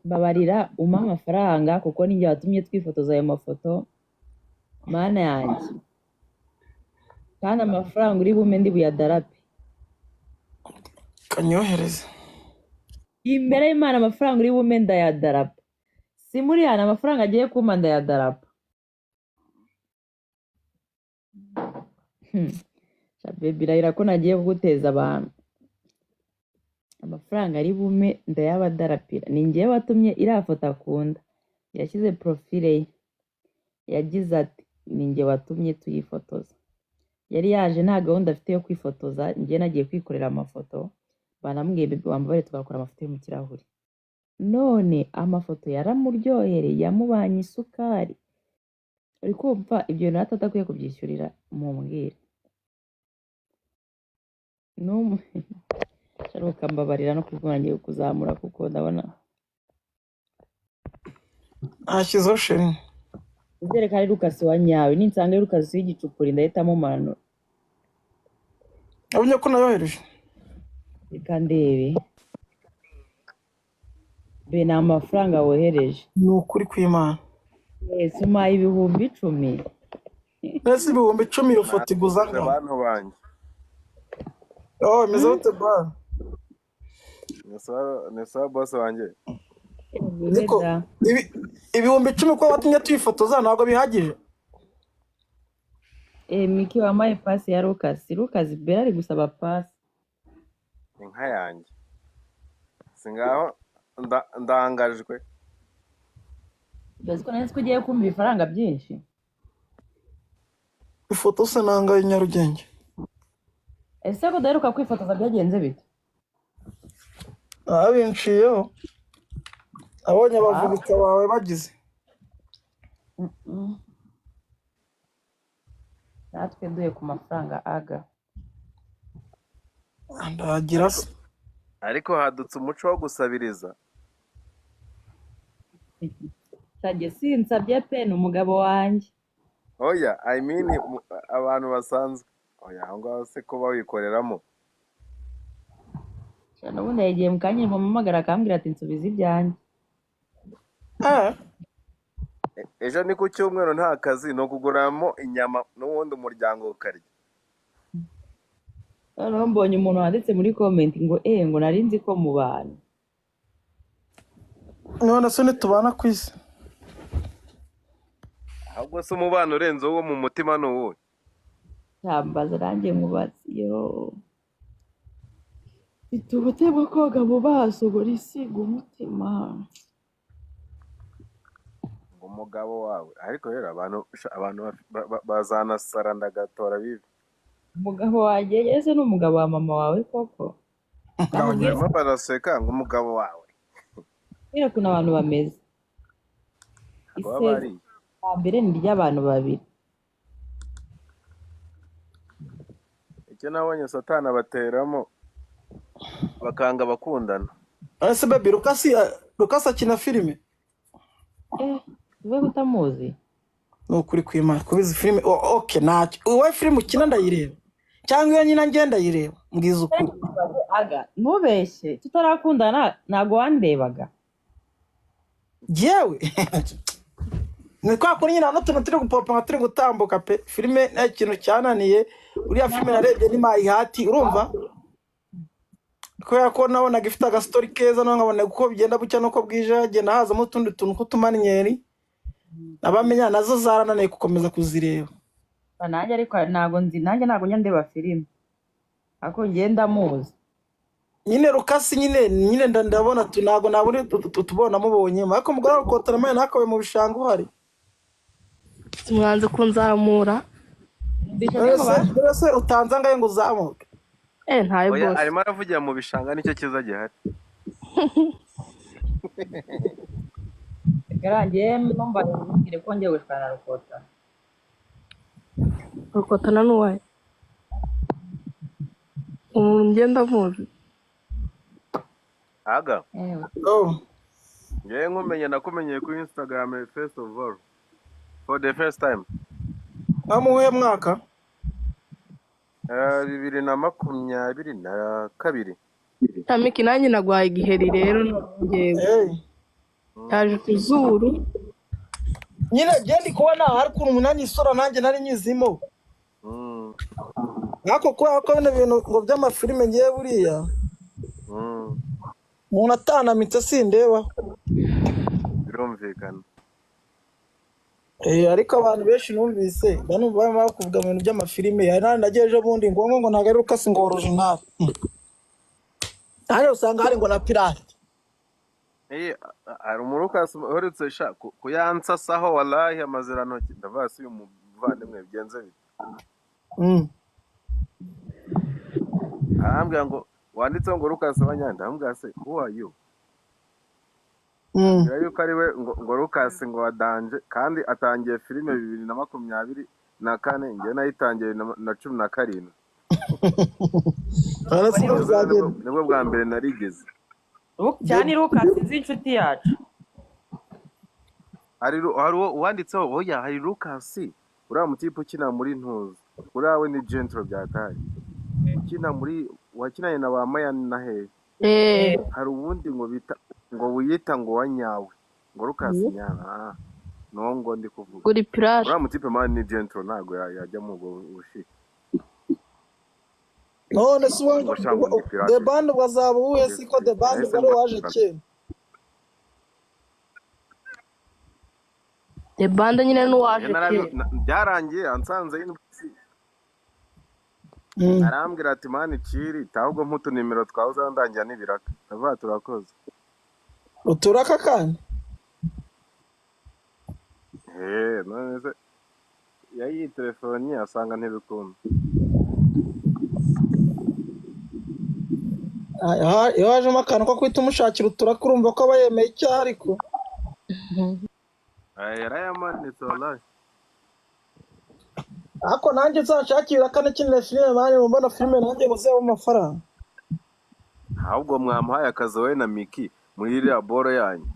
mbabarira umpa amafaranga kuko ninjye watumye twifotoza ayo mafoto mana yanjye kandi amafaranga uri bume ndi buyadarape kanyohereze imbere y'Imana amafaranga uri bume ndayadarapa si muri hano amafaranga agiye kumpa ndayadarapa baby irahira ko nagiye kuguteza abantu amafaranga ari bume ndayabadarapira ni njyewe watumye iriya foto akunda yashyize profile ye yagize ati ni njye watumye tuyifotoza yari yaje nta gahunda afite yo kwifotoza njye nagiye kwikorera amafoto banambwiye bebe wambabare twakora amafoto yo mu kirahuri none amafoto yaramuryohereye yamubanye isukari uri kumva ibyo bintu atakwiye kubyishyurira mumbwire sharuka mbabarira no kubwira ngiye kuzamura kuko ndabona ashyizeho sheri uzere ko ari Lucas wa nyawe ninsanga ari Lucas w'igicupuri ndahitamo manura abonye ko nayohereje reka ndebe be ni amafaranga wohereje ni ukuri kw'Imana ese umpaye 10,000 mbese 10,000 iyo foto iguza abantu banjye imeze gute ba nesa boss wanjye niko 10,000 ko watumye tuyifotoza ntabwo bihagije Miki wamaye pasi ya Lucas bera ari gusaba pasi inka yanjye singaho ndangajwe Bazi ko nari ugiye kumva ifaranga byinshi ifoto se nangaye Nyarugenge ese ko daheruka kwifotoza byagenze bite abinciyeho abonye abavubika bawe bagize natwe duye ku mafaranga aga ndagira se ariko hadutse umuco wo gusabiriza Sajye sinsabye pe umugabo wanjye oya I mean abantu basanzwe oya aho ngaho se ko bawikoreramo cyane ubundi yagiye mu kanya mpamagara akambwira ati nsubiza ibyanjye ejo ni ku cyumweru nta kazi no kuguramo inyama n'ubundi umuryango ukarya noneho mbonye umuntu wanditse muri comment ngo ngo nari nzi ko mu bantu none se nitubana ku isi ahubwo se umubano urenze uwo mu mutima ni uwuhe cyambaza nanjye nkubatse yo mfite ubute bwo koga mu maso ngo risiga umutima umugabo wawe ariko rero abantu bazanasara ndagatora bibi umugabo wanjye ese ni umugabo wa mama wawe koko barimo baraseka ngo umugabo wawe rero kuna abantu bameze iseze mbere ni ry'abantu babiri icyo nabonye satani abateramo bakanga bakundana ese baby Lucas akina filime we utamuzi ni ukuri kw'Imana kubizi filime okay ntacyo wowe filime ukina ndayireba cyangwa iyo nyina ngenda yireba mbwiza ukuri aga ntubeshye tutarakundana ntago wandebaga jewe ni kwa kuri nyina n'utuntu turi gupopa nka turi gutambuka pe filime nta kintu cyananiye uriya filime narebye ni My Heart urumva kubera ko nabonaga ifite agastori keza no nkabona uko bigenda bucya nuko bwije hagenda hazamo utundi tuntu tw'utumaninyeri abamenya nazo zarananiye gukomeza kuzireba nanjye ariko ntago nzi nanjye ntago njya ndeba filime ako ngenda muzi nyine Lucas nyine ndabona ntago naburi tubona mubonye ariko mugora rukotana mwe nakawe mu bishanga uhari mwanze kunzamura se utanza ngaye ngo uzamuke ntayo boss arimo aravugira mu bishanga nicyo kiza gihari garangiye numva ngire ko ngiye gushana rukotana n'uwaye umuntu ngenda muzi aga ngewe nkumenye nakumenyeye kuri Instagram first of all for the first time amuhuye mwaka 2022 Tamiki nanjye nagwaye igiheri rero ngewe yaje ku zuru. nyine genda kubona hari ukuntu umunani isora nanjye nari nyizimo ariko kubera ko bino bintu ngo by'amafilime ngiye buriya umuntu atanamitse sindeba birumvikana. ariko abantu benshi numvise banumva barimo bakuvuga mu bintu by'amafilime hari nagiye ejo bundi ngo ntabwo ari Lucas ngo original hano usanga hari ngo na pirate hari umurukas uherutse sha kuyansasaho wallahi amazirantoki ndavuga si uyu muvandimwe bigenze bite arambwira ngo wanditseho ngo Lucas Banyanda arambwira se who are you yuko ari we ngo Lucas ngo wadanje kandi atangiye filime 2024 ngiye nayitangiye na 17 nibwo bwa mbere narigeze cyane Lucas z'inshuti yacu hari uwanditseho oya hari Lucas uriya mutipe ukina muri ntuzi uriya we ni Gentro byataye ukina muri wakinanye na ba Mayani na he hari ubundi ngo bita ngo wiyita ngo wanyawe ngo Lucas nyana nongo ndi kuvuga uri pirate uriya mutipe man ni Gentro ntago yajya mu bushika none si wangu the band bwazaba uwe siko the band bari waje kera the band nyine n'uwaje byarangiye ansanze arambwira ati mani ciri tahubwo mputu nimero twawe uzandangira n'ibiraka ndavuga turakoze uturaka kandi none se yayi telefoni asanga ntibikunda iyo wajemo akantu ko kwita umushakira uturaka urumva ko aba yemeye icyaha ariko yarayamanitse wallahi ariko nanjye nzashakira kane kinire filime mani mbona filime nanjye buzeba amafaranga ahubwo mwamuhaye akazi wowe na Miki muri iriya boro yanyu